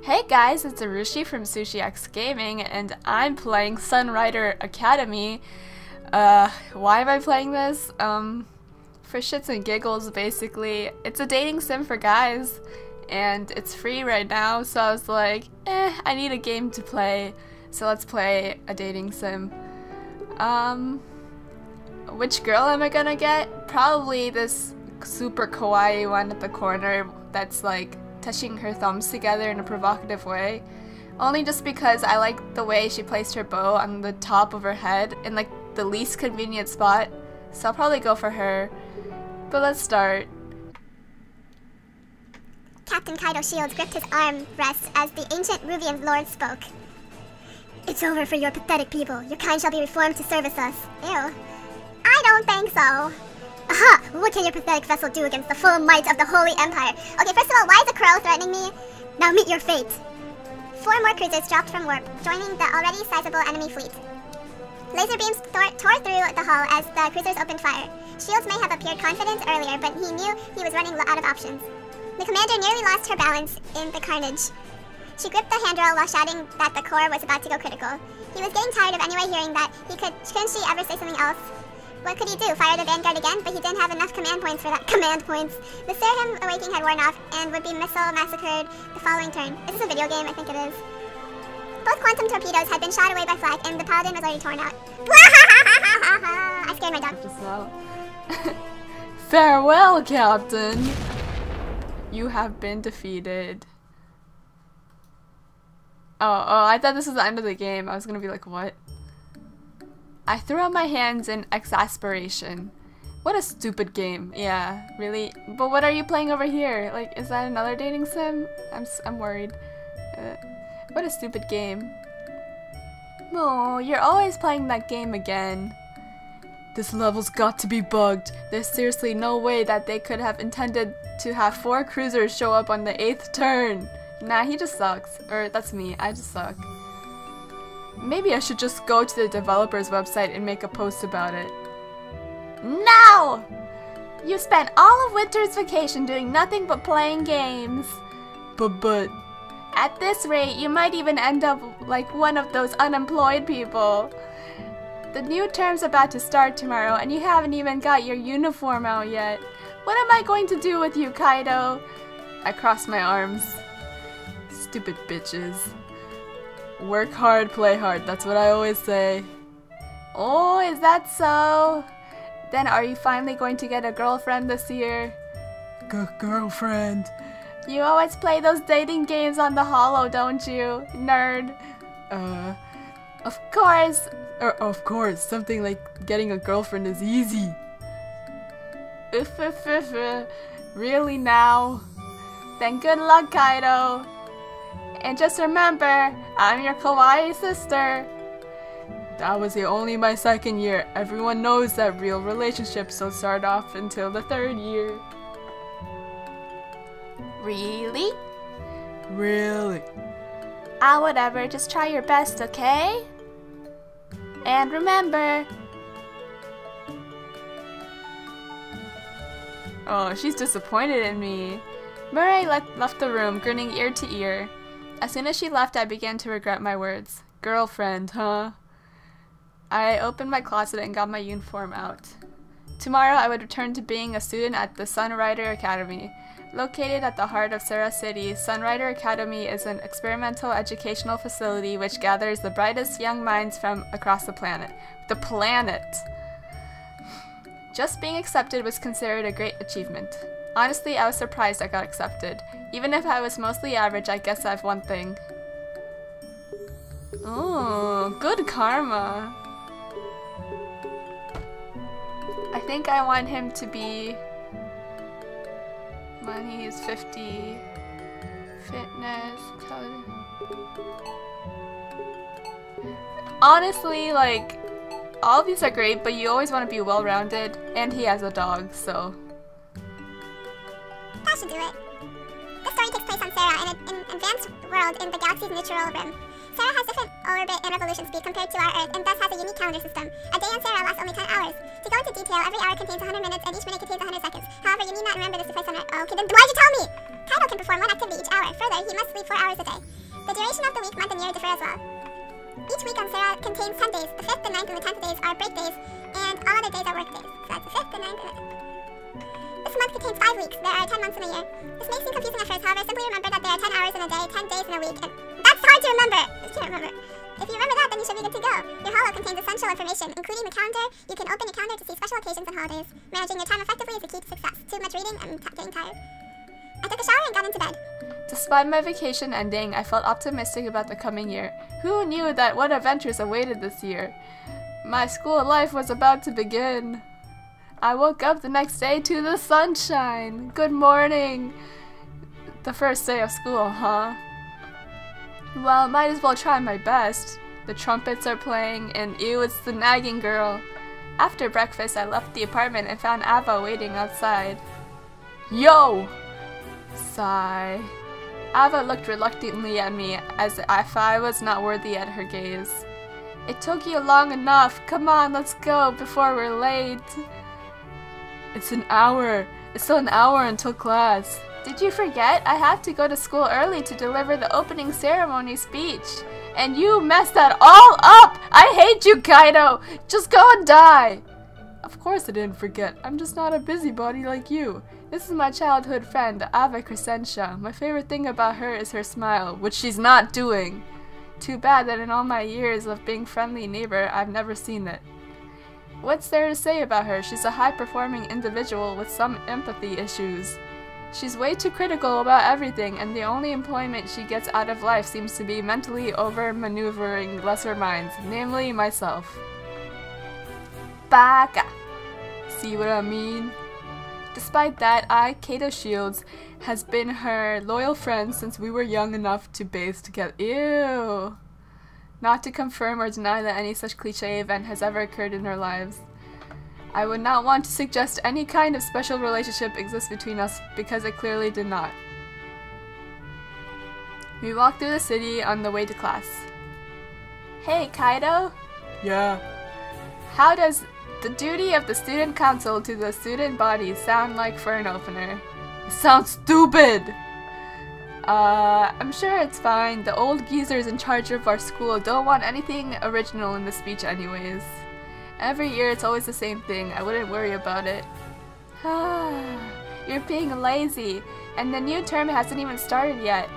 Hey guys, it's Arushi from Sushixgaming, and I'm playing Sunrider Academy. Why am I playing this? For shits and giggles, basically. It's a dating sim for guys, and it's free right now, so I was like, I need a game to play, so let's play a dating sim. Which girl am I gonna get? Probably this super kawaii one at the corner that's like touching her thumbs together in a provocative way. Only just because I like the way she placed her bow on the top of her head in like the least convenient spot. So I'll probably go for her. But let's start. Captain Kaido Shield gripped his arm rest as the ancient Ruvian lord spoke. It's over for your pathetic people. Your kind shall be reformed to service us. Ew. I don't think so. Aha! What can your pathetic vessel do against the full might of the Holy Empire? Okay, first of all, why is a crow threatening me? Now meet your fate. 4 more cruisers dropped from warp, joining the already sizable enemy fleet. Laser beams tore through the hull as the cruisers opened fire. Shields may have appeared confident earlier, but he knew he was running out of options. The commander nearly lost her balance in the carnage. She gripped the handrail while shouting that the core was about to go critical. He was getting tired of anyway hearing that. Couldn't she ever say something else? What could he do? Fire the vanguard again? But he didn't have enough command points for that. Command points. The serum awakening had worn off and would be missile massacred the following turn. Is this a video game? I think it is. Both quantum torpedoes had been shot away by flak, and the paladin was already torn out. I scared my dog. Just well. Farewell, Captain. You have been defeated. Oh, I thought this was the end of the game. I was gonna be like, what? I threw up my hands in exasperation. What a stupid game. Yeah, really? But what are you playing over here? Like, is that another dating sim? I'm worried. What a stupid game. Oh, you're always playing that game again. This level's got to be bugged. There's seriously no way that they could have intended to have 4 cruisers show up on the 8th turn. Nah, he just sucks. Or that's me. I just suck. Maybe I should just go to the developer's website and make a post about it. No! You spent all of winter's vacation doing nothing but playing games. But... At this rate, you might even end up like one of those unemployed people. The new term's about to start tomorrow, and you haven't even got your uniform out yet. What am I going to do with you, Kaido? I crossed my arms. Stupid bitches. Work hard, play hard. That's what I always say. Oh, is that so? Then are you finally going to get a girlfriend this year? Girlfriend. You always play those dating games on the holo, don't you? Nerd. Of course. Of course. Something like getting a girlfriend is easy. Really now? Then good luck, Kaido. And just remember, I'm your kawaii sister. That was only my 2nd year. Everyone knows that real relationships don't start off until the 3rd year. Really? Really? Whatever. Just try your best, okay? And remember... Oh, she's disappointed in me. Murray left the room, grinning ear to ear. As soon as she left, I began to regret my words. Girlfriend, huh? I opened my closet and got my uniform out. Tomorrow, I would return to being a student at the Sunrider Academy. Located at the heart of Sarah City, Sunrider Academy is an experimental educational facility which gathers the brightest young minds from across the planet. The planet! Just being accepted was considered a great achievement. Honestly, I was surprised I got accepted. Even if I was mostly average, I guess I've one thing. Oh, good karma. I think I want him to be... Money is 50. Fitness. Honestly, like, all of these are great, but you always want to be well-rounded, and he has a dog, so... That should do it. The story takes place on Sarah, in an advanced world in the galaxy's neutral rim. Sarah has different orbit and revolution speed compared to our Earth, and thus has a unique calendar system. A day on Sarah lasts only 10 hours. To go into detail, every hour contains 100 minutes, and each minute contains 100 seconds. However, you need not remember this to place on Earth. Oh, okay, then why'd you tell me? Kaido can perform one activity each hour. Further, he must sleep 4 hours a day. The duration of the week, month, and year differ as well. Each week on Sarah contains 10 days. The 5th, the 9th, and the 10th days are break days, and all other days are work days. So that's the 5th, the 9th, and the 10th. This month contains 5 weeks. There are 10 months in a year. This may seem confusing at first, however, simply remember that there are 10 hours in a day, 10 days in a week, and that's hard to remember! I can't remember. If you remember that, then you should be good to go. Your holo contains essential information, including the calendar. You can open your calendar to see special occasions and holidays. Managing your time effectively is the key to success. Too much reading, I'm getting tired. I took a shower and got into bed. Despite my vacation ending, I felt optimistic about the coming year. Who knew that what adventures awaited this year? My school life was about to begin. I woke up the next day to the sunshine. Good morning. The first day of school, huh? Well, might as well try my best. The trumpets are playing, and ew, it's the nagging girl. After breakfast, I left the apartment and found Ava waiting outside. Yo! Sigh. Ava looked reluctantly at me, as if I was not worthy at her gaze. It took you long enough. Come on, let's go before we're late. It's an hour. It's still an hour until class. Did you forget? I have to go to school early to deliver the opening ceremony speech. And you messed that all up! I hate you, Kaido! Just go and die! Of course I didn't forget. I'm just not a busybody like you. This is my childhood friend, Ava Crescentia. My favorite thing about her is her smile, which she's not doing. Too bad that in all my years of being friendly neighbor, I've never seen it. What's there to say about her? She's a high-performing individual with some empathy issues. She's way too critical about everything, and the only employment she gets out of life seems to be mentally over-maneuvering lesser minds, namely myself. Baka! See what I mean? Despite that, Kato Shields, has been her loyal friend since we were young enough to bathe together. Ew! Not to confirm or deny that any such cliché event has ever occurred in our lives. I would not want to suggest any kind of special relationship exists between us because it clearly did not. We walked through the city on the way to class. Hey, Kaido? Yeah? How does the duty of the student council to the student body sound like for an opener? It sounds stupid! I'm sure it's fine. The old geezers in charge of our school don't want anything original in the speech anyways. Every year it's always the same thing. I wouldn't worry about it. You're being lazy, and the new term hasn't even started yet.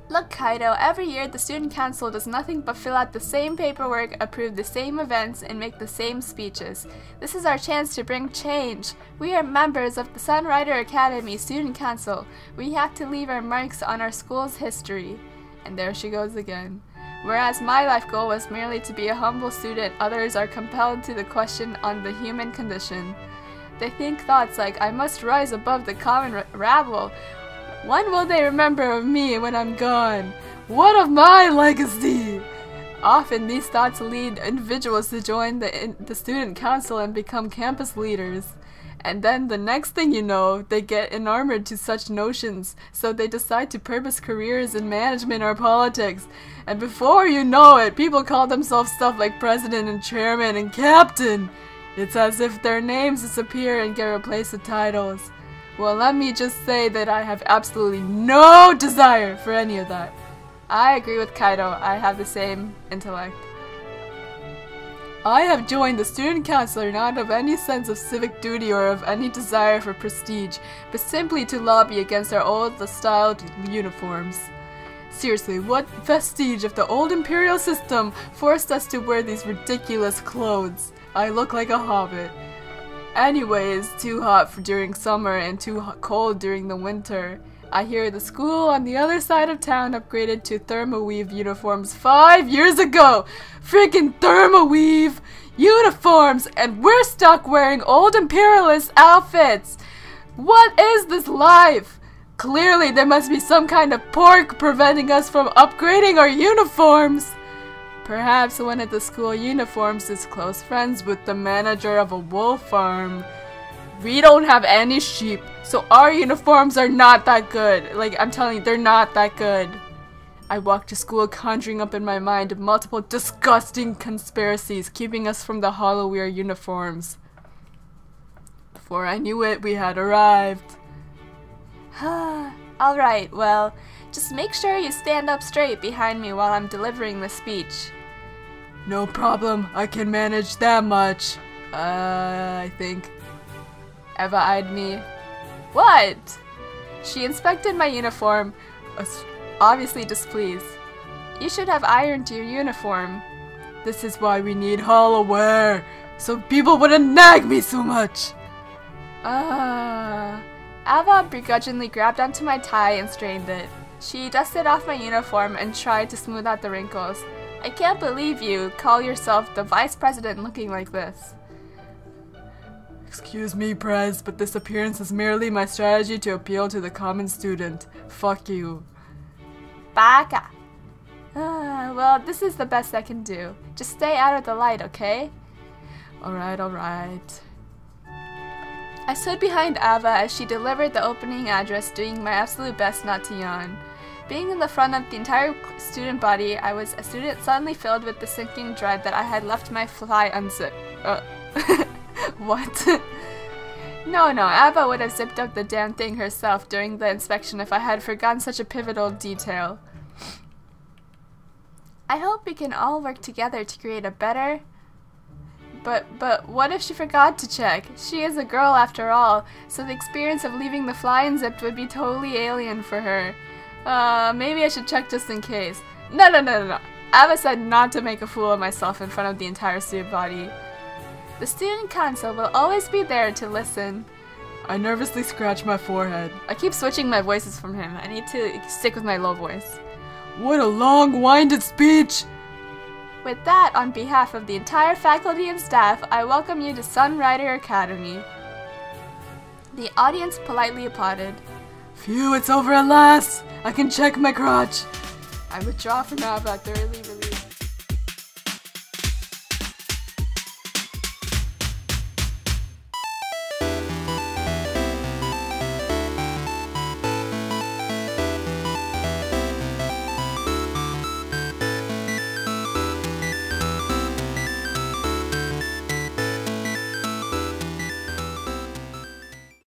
Look, Kaido, every year the student council does nothing but fill out the same paperwork, approve the same events, and make the same speeches. This is our chance to bring change. We are members of the Sunrider Academy Student Council. We have to leave our marks on our school's history. And there she goes again. Whereas my life goal was merely to be a humble student, others are compelled to the question on the human condition. They think thoughts like, I must rise above the common rabble. When will they remember of me when I'm gone? What of my legacy? Often these thoughts lead individuals to join the student council and become campus leaders. And then the next thing you know, they get enamored to such notions, so they decide to purpose careers in management or politics. And before you know it, people call themselves stuff like president and chairman and captain. It's as if their names disappear and get replaced with titles. Well, let me just say that I have absolutely no desire for any of that. I agree with Kaido. I have the same intellect. I have joined the student council not of any sense of civic duty or of any desire for prestige, but simply to lobby against our old-styled uniforms. Seriously, what vestige of the old imperial system forced us to wear these ridiculous clothes? I look like a hobbit. Anyways, too hot for during summer and too cold during the winter. I hear the school on the other side of town upgraded to thermoweave uniforms 5 years ago! Freaking thermoweave uniforms! And we're stuck wearing old imperialist outfits! What is this life? Clearly there must be some kind of pork preventing us from upgrading our uniforms! Perhaps one of the school uniforms is close friends with the manager of a wool farm. We don't have any sheep, so our uniforms are not that good. Like, I'm telling you, they're not that good. I walked to school conjuring up in my mind multiple disgusting conspiracies keeping us from the hollow wear uniforms. Before I knew it, we had arrived. Alright, well, just make sure you stand up straight behind me while I'm delivering the speech. No problem, I can manage that much. I think. Eva eyed me. What? She inspected my uniform, obviously displeased. You should have ironed your uniform. This is why we need hollow wear, so people wouldn't nag me so much. Ava begrudgingly grabbed onto my tie and straightened it. She dusted off my uniform and tried to smooth out the wrinkles. I can't believe you call yourself the vice president looking like this. Excuse me, Prez, but this appearance is merely my strategy to appeal to the common student. Fuck you. Baka. Well, this is the best I can do. Just stay out of the light, okay? Alright, alright. I stood behind Ava as she delivered the opening address, doing my absolute best not to yawn. Being in the front of the entire student body, I was a student suddenly filled with the sinking dread that I had left my fly unzipped. What? No, Ava would have zipped up the damn thing herself during the inspection if I had forgotten such a pivotal detail. I hope we can all work together to create a better... But what if she forgot to check? She is a girl after all, so the experience of leaving the fly unzipped would be totally alien for her. Maybe I should check just in case. No. Ava said not to make a fool of myself in front of the entire student body. The student council will always be there to listen. I nervously scratch my forehead. I keep switching my voices from him. I need to stick with my low voice. What a long-winded speech! With that, on behalf of the entire faculty and staff, I welcome you to Sunrider Academy. The audience politely applauded. Phew, it's over at last! I can check my crotch! I withdraw from Ava, thoroughly